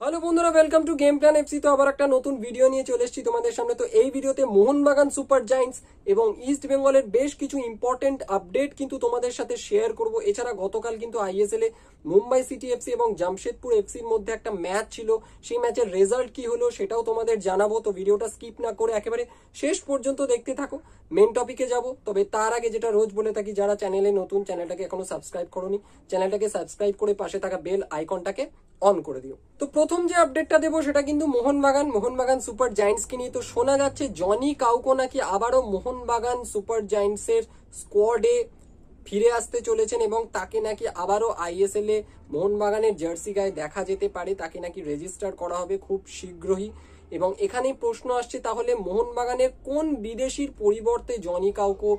Hello বন্ধুরা, welcome to game plan FC. তো আবার একটা নতুন ভিডিও নিয়ে চলে এসেছি তোমাদের সামনে। তো এই ভিডিওতে মোহনবাগান সুপার জায়ান্টস এবং ইস্ট বেঙ্গলের বেশ কিছু ইম্পর্টেন্ট আপডেট কিন্তু তোমাদের সাথে শেয়ার করব। এছাড়া গতকাল কিন্তু আইএসএল এ মুম্বাই সিটি এফসি এবং জামশেদপুর এফসির মধ্যে একটা ম্যাচ ছিল, সেই ম্যাচের রেজাল্ট কি হলো সেটাও তোমাদের জানাবো। তো ভিডিওটা স্কিপ না করে একেবারে শেষ পর্যন্ত দেখতে থাকো। মেন টপিকে যাব, তবে তার আগে যেটা রোজ বলে থাকি, যারা চ্যানেলে নতুন, চ্যানেলটাকে এখনো সাবস্ক্রাইব করোনি, চ্যানেলটাকে সাবস্ক্রাইব করে পাশে থাকা বেল আইকনটাকে অন করে দিও। তো প্রথম যে আপডেটটা দেবো সেটা কিন্তু মোহনবাগান সুপার জায়ান্টসকে নিয়ে। তো শোনা যাচ্ছে জনি কাউকো নাকি আবারও মোহনবাগান সুপার জায়ান্টসের স্কোয়াডে ফিরে আসতে চলেছেন এবং তাকে নাকি আবারও আইএসএল এ মোহনবাগানের জার্সি গায়ে দেখা যেতে পারে। তাকে নাকি রেজিস্টার করা হবে খুব শীঘ্রই। এবং এখানেই প্রশ্ন আসছে, তাহলে মোহনবাগানের কোন বিদেশির পরিবর্তে জনি কাউকো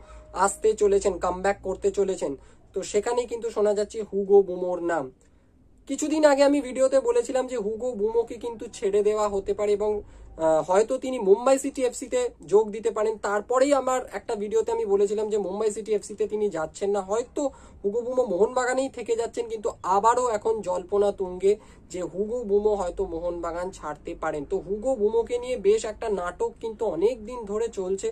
আসতে চলেছেন, কামব্যাক করতে চলেছেন? তো সেখানেই কিন্তু শোনা যাচ্ছে হুগো বুমোর নাম। কিছুদিন আগে আমি ভিডিওতে বলেছিলাম যে হুগো বুমোকে কিন্তু ছেড়ে দেওয়া হতে পারে এবং হয়তো তিনি মুম্বাই সিটি এফসিতে যোগ দিতে পারেন। তারপরেই আমার একটা ভিডিওতে আমি বলেছিলাম যে মুম্বাই সিটি এফসিতে তিনি যাচ্ছেন না, হয়তো হুগো বুমো মোহনবাগানেই থেকে যাচ্ছেন। কিন্তু আবারও এখন জল্পনা তুঙ্গে যে হুগো বুমো হয়তো মোহনবাগান ছাড়তে পারেন। তো হুগো বুমোকে নিয়ে বেশ একটা নাটক কিন্তু অনেক দিন ধরে চলছে।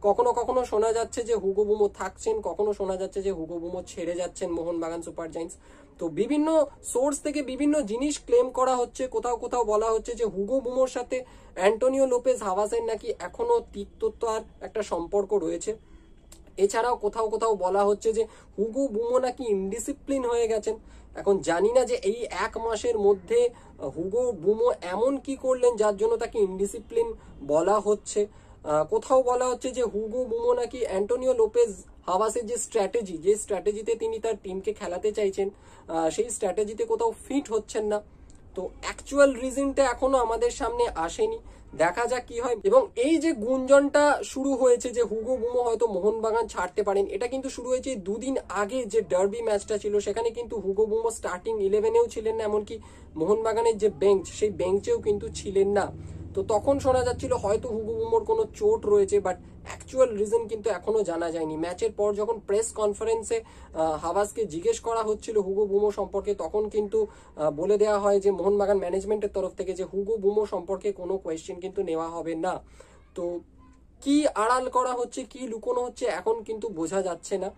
কখনো কখনো শোনা যাচ্ছে যে হুগো বুমো থাকছেন, কখনো শোনা যাচ্ছে যে হুগো বুমো ছেড়ে যাচ্ছেন মোহনবাগান সুপার জায়ান্টস। তো বিভিন্ন সোর্স থেকে বিভিন্ন জিনিস ক্লেম করা হচ্ছে। কোথাও কোথাও বলা হচ্ছে যে হুগো বুমোর সাথে অ্যান্টোনিও লোপেজ হাভাসের নাকি এখনো তিক্ততার একটা সম্পর্ক রয়েছে। এছাড়াও কোথাও কোথাও বলা হচ্ছে যে হুগো বুমো নাকি ইনডিসিপ্লিন হয়ে গেছেন। এখন জানি না যে এই এক মাসের মধ্যে হুগো বুমো এমন কি করলেন যার জন্য তাকে ইনডিসিপ্লিন বলা হচ্ছে। কোথাও বলা হচ্ছে যে হুগো বুমো নাকি অ্যান্টোনিও লোপেজ হাভাসের যে স্ট্র্যাটেজিতে তিনি তার টিমকে খেলাতে চাইছেন, সেই স্ট্র্যাটেজিতে কোথাও ফিট হচ্ছেন না। তো অ্যাকচুয়াল রিজনটা এখনো আমাদের সামনে আসেনি, দেখা যাক কি হয়। এবং এই যে গুঞ্জনটা শুরু হয়েছে যে হুগো বুমো হয়তো মোহনবাগান ছাড়তে পারেন, এটা কিন্তু শুরু হয়েছে দুদিন আগে যে ডার্বি ম্যাচটা ছিল, সেখানে কিন্তু হুগো বুমো স্টার্টিং 11-এও ছিলেন না, এমনকি মোহনবাগানের যে বেঞ্চ সেই বেঞ্চেও কিন্তু ছিলেন না। তো তখন শোনা যাচ্ছিল হয়তো হুগো বুমোর কোনো চোট রয়েছে, বাট অ্যাকচুয়াল রিজন কিন্তু এখনো জানা যায়নি। ম্যাচের পর যখন প্রেস কনফারেন্সে হাভাসকে জিজ্ঞেস করা হচ্ছিল হুগো বুমো সম্পর্কে, তখন কিন্তু বলে দেওয়া হয় যে মোহনবাগান ম্যানেজমেন্টের তরফ থেকে যে হুগো বুমো সম্পর্কে কোনো কোয়েশ্চেন কিন্তু নেওয়া হবে না। তো কি আড়াল করা হচ্ছে, কি লুকোনো হচ্ছে, এখন কিন্তু বোঝা যাচ্ছে না।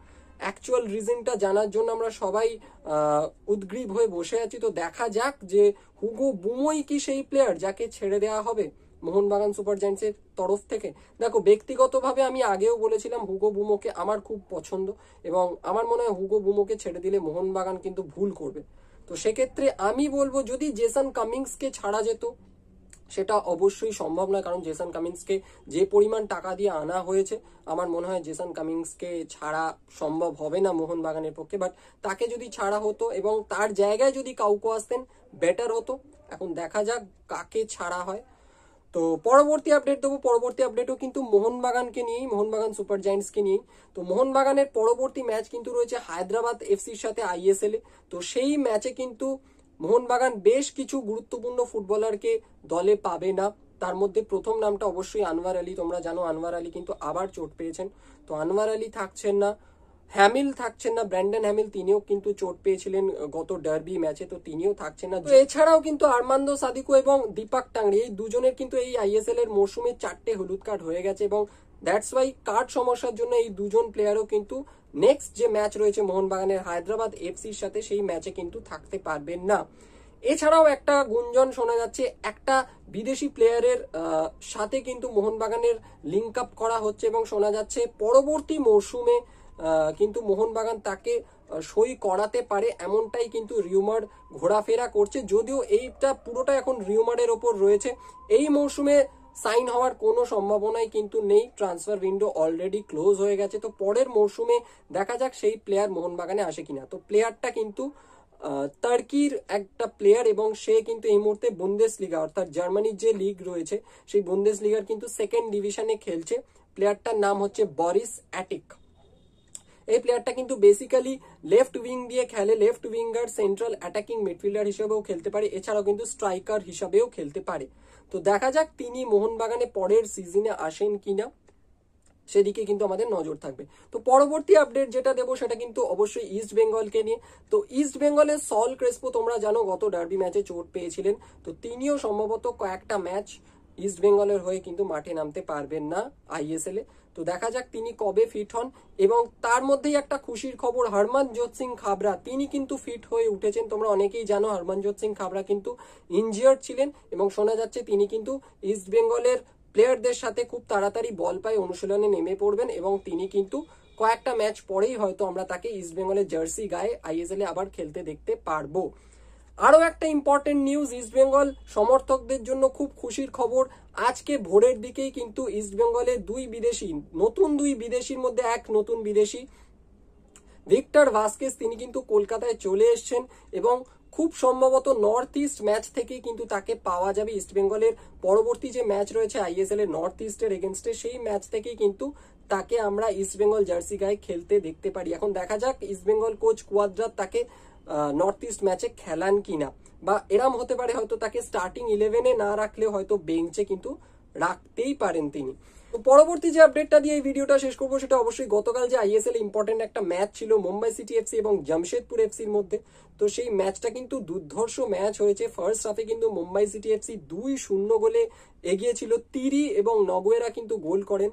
অ্যাকচুয়াল রিজনটা জানার জন্য আমরা সবাই উদ্গ্রীব হয়ে বসে আছি। তো দেখা যাক যে হুগো বুমোই কি সেই প্লেয়ার যাকে ছেড়ে দেওয়া হবে মোহনবাগান সুপার জায়ান্টসের তরফ থেকে। দেখো, ব্যক্তিগতভাবে আমি আগেও বলেছিলাম হুগো বুমোকে আমার খুব পছন্দ এবং আমার মনে হয় হুগো বুমোকে ছেড়ে দিলে মোহনবাগান কিন্তু ভুল করবে। তো সেক্ষেত্রে আমি বলবো যদি জেসন কামিংসকে ছাড়া যেত, সেটা অবশ্যই সম্ভব নয়, কারণ জেসন কামিংসকে যে পরিমাণ টাকা দিয়ে আনা হয়েছে, আমার মনে হয় জেসন কামিংসকে ছাড়া সম্ভব হবে না মোহনবাগানের পক্ষে। বাট তাকে যদি ছাড়া হতো এবং তার জায়গায় যদি কাউকে আসতেন, বেটার হতো। এখন দেখা যাক কাকে ছাড়া হয়। তো পরবর্তী আপডেট দেবো, পরবর্তী আপডেটও কিন্তু মোহনবাগানকে নিয়েই, মোহনবাগান সুপার জায়ান্টসকে নিয়েই। তো মোহনবাগানের পরবর্তী ম্যাচ কিন্তু রয়েছে হায়দ্রাবাদ এফসির সাথে আইএসএল এ। তো সেই ম্যাচে কিন্তু মোহনবাগান বেশ কিছু গুরুত্বপূর্ণ ফুটবলারকে দলে পাবে না। তার মধ্যে প্রথম নামটা অবশ্যই আনোয়ার আলী। তোমরা জানো আনোয়ার আলী কিন্তু আবার চোট পেয়েছেন, তো আনোয়ার আলী থাকছেন না। হ্যামিল থাকছেন না, ব্র্যান্ডন হ্যামিল, তিনিও কিন্তু চোট পেয়েছিলেন গত ডার্বি ম্যাচে, তো তিনিও থাকছেন না। এছাড়াও কিন্তু আর্মান্দো সাদিকো এবং দীপক টাংরি, এই দুজনের কিন্তু এই আইএসএল এর মৌসুমে 4টে হলুদ কার্ড হয়ে গেছে এবং দ্যাটস ওয়াই কার্ড সমস্যার জন্য এই দুজন প্লেয়ারও কিন্তু নেক্সট যে ম্যাচ রয়েছে মোহনবাগানের হায়দ্রাবাদ এফসির সাথে, সেই ম্যাচে কিন্তু থাকতে পারবেন না। এছাড়াও একটা গুঞ্জন শোনা যাচ্ছে একটা বিদেশি প্লেয়ারের সাথে কিন্তু মোহনবাগানের লিঙ্ক আপ করা হচ্ছে এবং শোনা যাচ্ছে পরবর্তী মৌসুমে কিন্তু মোহনবাগান তাকে সই করাতে পারে, এমনটাই কিন্তু রিউমার ঘোরাফেরা করছে। যদিও এইটা পুরোটা এখন রিউমারের ওপর রয়েছে, এই মৌসুমে সাইন হওয়ার কোনো সম্ভাবনাই কিন্তু নেই। ট্রান্সফার উইন্ডো অলরেডি ক্লোজ হয়ে গেছে। তো পরের মৌসুমে দেখা যাক সেই প্লেয়ার মোহনবাগানে আসে কিনা। তো প্লেয়ারটা কিন্তু টার্কির একটা প্লেয়ার এবং সে কিন্তু এই মুহূর্তে বুন্দেসলিগা অর্থাৎ জার্মানির যে লিগ রয়েছে সেই বুন্দেসলিগার কিন্তু সেকেন্ড ডিভিশনে খেলছে। প্লেয়ারটার নাম হচ্ছে বরিস অ্যাটিক। এই প্লেয়ারটা কিন্তু বেসিক্যালি লেফট উইং দিয়ে খেলে, left winger, central attacking midfielder হিসেবেও খেলতে পারে, এছাড়াও কিন্তু স্ট্রাইকার হিসাবেও খেলতে পারে। তো দেখা যাক তিনি মোহনবাগানে পরের সিজনে আসেন কিনা। সেদিকে কিন্তু আমাদের নজর থাকবে। তো পরবর্তী আপডেট যেটা দেবো সেটা কিন্তু অবশ্যই ইস্ট বেঙ্গলকে নিয়ে। তো ইস্ট বেঙ্গলের সল ক্রেসপো তোমরা জানো গত ডার্বি ম্যাচে চোট পেয়েছিলেন, তো তিনিও সম্ভবত কয়েকটা ম্যাচ ইস্ট বেঙ্গলের হয়ে কিন্তু মাঠে নামতে পারবেন না আইএসএল এ। তো দেখা যাক তিনি কবে ফিট হন। এবং তার মধ্যেই একটা খুশির খবর, হরমনজোত সিং খাবরা তিনি কিন্তু ফিট হয়ে উঠেছেন। তোমরা অনেকেই জানো হরমনজোত সিং খাবরা কিন্তু ইনজিয়ার্ড ছিলেন এবং শোনা যাচ্ছে তিনি কিন্তু ইস্ট বেঙ্গলের প্লেয়ারদের সাথে খুব তাড়াতাড়ি বল পায়ে অনুশীলনে নেমে পড়বেন এবং তিনি কিন্তু কয়েকটা ম্যাচ পরেই হয়তো আমরা তাকে ইস্ট বেঙ্গলের জার্সি গায়ে আইএসএল এ আবার খেলতে দেখতে পারবো। আরো একটা ইম্পর্টেন্ট নিউজ, ইস্ট বেঙ্গল সমর্থকদের জন্য খুব খুশির খবর। আজকে ভোরের দিকেই কিন্তু ইস্ট বেঙ্গলের নতুন দুই বিদেশির মধ্যে এক নতুন বিদেশি ভিক্টর ভাস্কেস তিনি কিন্তু কলকাতায় চলে এসেছেন এবং খুব সম্ভবত নর্থ ইস্ট ম্যাচ থেকেই কিন্তু তাকে পাওয়া যাবে। ইস্ট বেঙ্গলের পরবর্তী যে ম্যাচ রয়েছে আইএসএল এর নর্থ ইস্টের এগেনস্টে, সেই ম্যাচ থেকেই কিন্তু তাকে আমরা ইস্ট বেঙ্গল জার্সি গায়ে খেলতে দেখতে পারি। এখন দেখা যাক ইস্ট বেঙ্গল কোচ কুয়াদ্রাত তাকে নর্থ ইস্ট ম্যাচে খেলান কিনা, বা এরম হতে পারে হয়তো তাকে স্টার্টিং 11-এ না রাখলেও হয়তো বেঞ্চে কিন্তু রাখতেই পারেন তিনি। তো পরবর্তী যে আপডেটটা দিয়ে এই ভিডিওটা শেষ করবো সেটা অবশ্যই গতকাল যে আইএসএল ইম্পর্টেন্ট একটা ম্যাচ ছিল মুম্বাই সিটি এফসি এবং জামশেদপুর এফসির মধ্যে, তো সেই ম্যাচটা কিন্তু দুর্ধর্ষ ম্যাচ হয়েছে। ফার্স্ট হাফে কিন্তু মুম্বাই সিটি এফসি 2-0 গোলে এগিয়ে ছিল। তিরি এবং নবুয়েরা কিন্তু গোল করেন।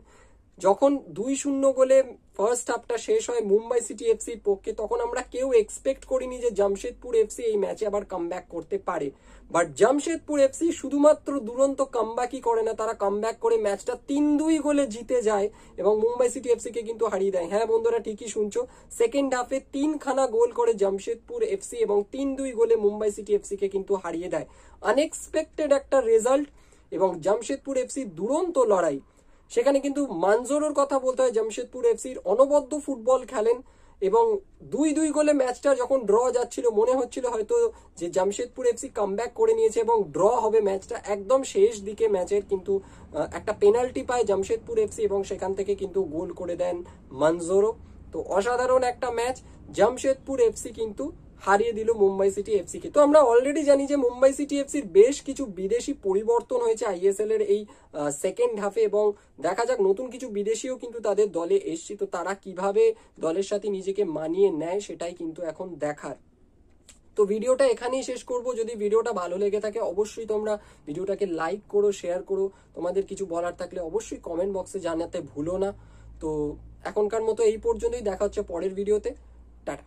যখন 2-0 গোলে ফার্স্ট হাফটা শেষ হয় মুম্বাই সিটি এফসির পক্ষে, তখন আমরা কেউ এক্সপেক্ট করিনি যে জামশেদপুর এফসি এই ম্যাচে আবার কামব্যাক করতে পারে। বাট জামশেদপুর এফসি শুধুমাত্র দুরন্ত কামব্যাকই করে না, তারা কামব্যাক করে ম্যাচটা 3-2 গোলে জিতে যায় এবং মুম্বাই সিটি এফসি কে কিন্তু হারিয়ে দেয়। হ্যাঁ বন্ধুরা, ঠিকই শুনছো, সেকেন্ড হাফে 3খানা গোল করে জামশেদপুর এফসি এবং 3-2 গোলে মুম্বাই সিটি এফসি কে কিন্তু হারিয়ে দেয়। আনএক্সপেক্টেড একটা রেজাল্ট এবং জামশেদপুর এফসি দুরন্ত লড়াই। সেখানে কিন্তু মানজোরোর কথা বলতে হয়, জামশেদপুর এফসির অনবদ্য ফুটবল খেলেন এবং 2-2 গোলে ম্যাচটা যখন ড্র যাচ্ছিল মনে হচ্ছিল হয়তো যে জামশেদপুর এফসি কামব্যাক করে নিয়েছে এবং ড্র হবে ম্যাচটা। একদম শেষ দিকে ম্যাচের কিন্তু একটা পেনাল্টি পায় জামশেদপুর এফসি এবং সেখান থেকে কিন্তু গোল করে দেন মানজোরো। তো অসাধারণ একটা ম্যাচ, জামশেদপুর এফসি কিন্তু হারিয়ে দিল মুম্বাই সিটি এফসি কে। তো আমরা অলরেডি জানি যে মুম্বাই সিটি এফসির বেশ কিছু বিদেশি পরিবর্তন হয়েছে আইএসএল এর এই সেকেন্ড হাফে এবং দেখা যাক নতুন কিছু বিদেশিও কিন্তু তাদের দলে এসছে। তো তারা কিভাবে দলের সাথে নিজেকে মানিয়ে নেয় সেটাই কিন্তু এখন দেখার। তো ভিডিওটা এখানেই শেষ করব। যদি ভিডিওটা ভালো লেগে থাকে অবশ্যই তোমরা ভিডিওটাকে লাইক করো, শেয়ার করো। তোমাদের কিছু বলার থাকলে অবশ্যই কমেন্ট বক্সে জানাতে ভুলো না। তো এখনকার মতো এই পর্যন্তই, দেখা হচ্ছে পরের ভিডিওতে। টাটা।